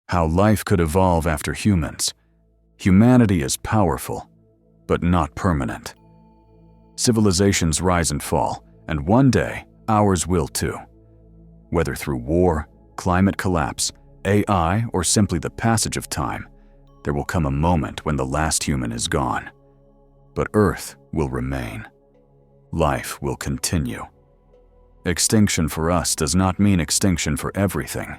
How life could evolve after humans. Humanity is powerful, but not permanent. Civilizations rise and fall, and one day, ours will too. Whether through war, climate collapse, AI, or simply the passage of time, there will come a moment when the last human is gone. But Earth will remain. Life will continue. Extinction for us does not mean extinction for everything.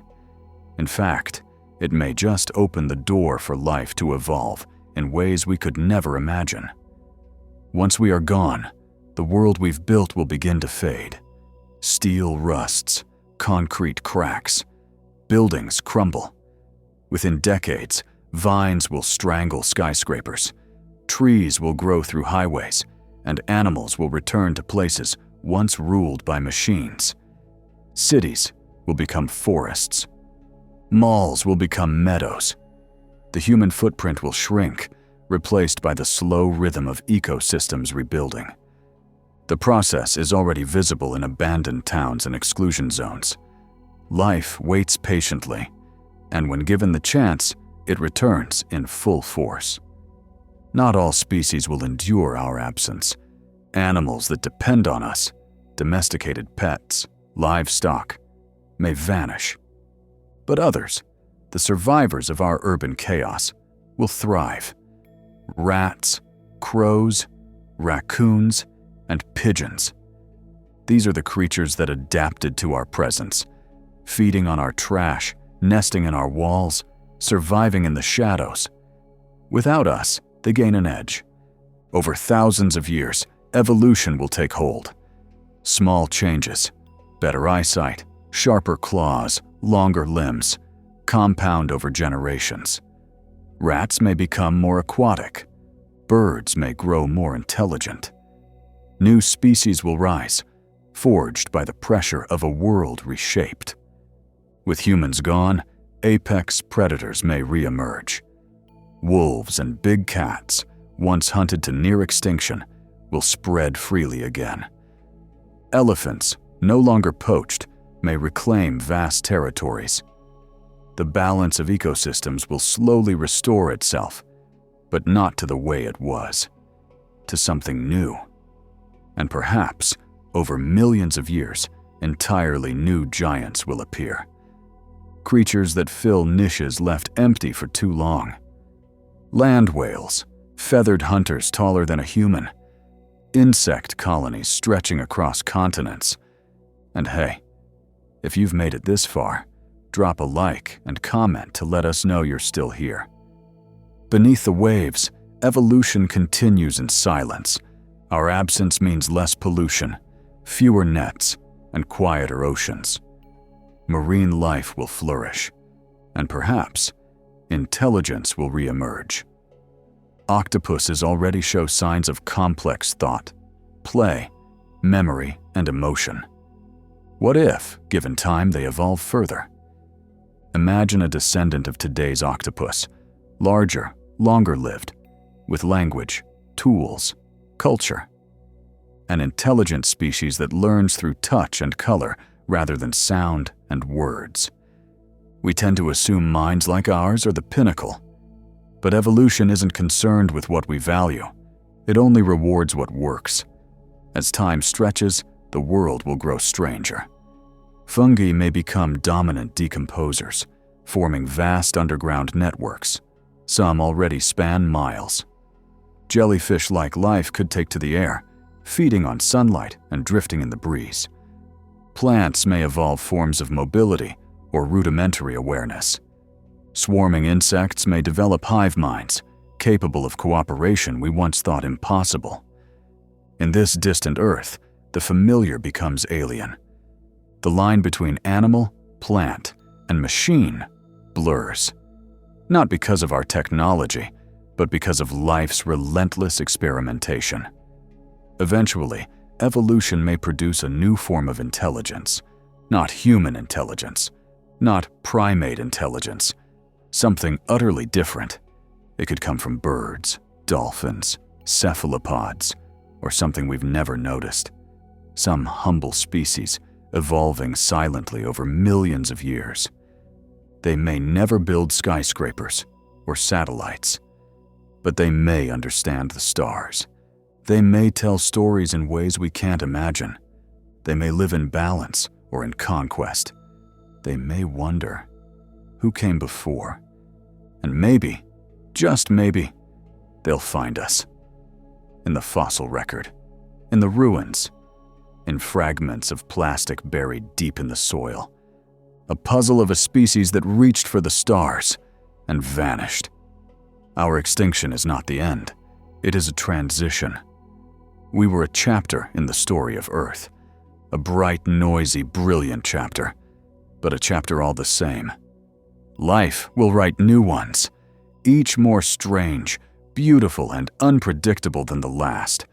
In fact, it may just open the door for life to evolve in ways we could never imagine. Once we are gone, the world we've built will begin to fade. Steel rusts, concrete cracks, buildings crumble. Within decades, vines will strangle skyscrapers, trees will grow through highways, and animals will return to places once ruled by machines. Cities will become forests. Malls will become meadows. The human footprint will shrink, replaced by the slow rhythm of ecosystems rebuilding. The process is already visible in abandoned towns and exclusion zones. Life waits patiently, and when given the chance, it returns in full force. Not all species will endure our absence. Animals that depend on us, domesticated pets, livestock, may vanish. But others, the survivors of our urban chaos, will thrive. Rats, crows, raccoons, and pigeons. These are the creatures that adapted to our presence, feeding on our trash, nesting in our walls, surviving in the shadows. Without us, they gain an edge. Over thousands of years, evolution will take hold. Small changes, better eyesight, sharper claws, longer limbs, compound over generations. Rats may become more aquatic. Birds may grow more intelligent. New species will rise, forged by the pressure of a world reshaped. With humans gone, apex predators may re-emerge. Wolves and big cats, once hunted to near extinction, will spread freely again. Elephants, no longer poached, may reclaim vast territories. The balance of ecosystems will slowly restore itself, but not to the way it was, to something new. And perhaps, over millions of years, entirely new giants will appear. Creatures that fill niches left empty for too long. Land whales, feathered hunters taller than a human, insect colonies stretching across continents. And hey, if you've made it this far, drop a like and comment to let us know you're still here. Beneath the waves, evolution continues in silence. Our absence means less pollution, fewer nets, and quieter oceans. Marine life will flourish, and perhaps intelligence will re-emerge. Octopuses already show signs of complex thought, play, memory, and emotion. What if, given time, they evolve further? Imagine a descendant of today's octopus, larger, longer-lived, with language, tools, culture. An intelligent species that learns through touch and color rather than sound and words. We tend to assume minds like ours are the pinnacle. But evolution isn't concerned with what we value. It only rewards what works. As time stretches, the world will grow stranger. Fungi may become dominant decomposers, forming vast underground networks. Some already span miles. Jellyfish-like life could take to the air, feeding on sunlight and drifting in the breeze. Plants may evolve forms of mobility or rudimentary awareness. Swarming insects may develop hive minds, capable of cooperation we once thought impossible. In this distant Earth, the familiar becomes alien. The line between animal, plant, and machine blurs. Not because of our technology, but because of life's relentless experimentation. Eventually, evolution may produce a new form of intelligence. Not human intelligence, not primate intelligence, something utterly different. It could come from birds, dolphins, cephalopods, or something we've never noticed. Some humble species evolving silently over millions of years. They may never build skyscrapers or satellites, but they may understand the stars. They may tell stories in ways we can't imagine. They may live in balance or in conquest. They may wonder, who came before? And maybe, just maybe, they'll find us. In the fossil record, in the ruins, in fragments of plastic buried deep in the soil. A puzzle of a species that reached for the stars and vanished. Our extinction is not the end. It is a transition. We were a chapter in the story of Earth. A bright, noisy, brilliant chapter, but a chapter all the same. Life will write new ones, each more strange, beautiful, and unpredictable than the last.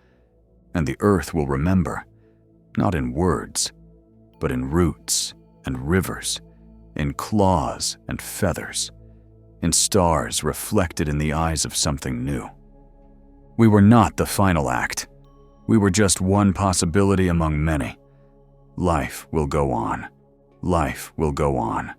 And the Earth will remember, not in words, but in roots and rivers, in claws and feathers, in stars reflected in the eyes of something new. We were not the final act. We were just one possibility among many. Life will go on. Life will go on.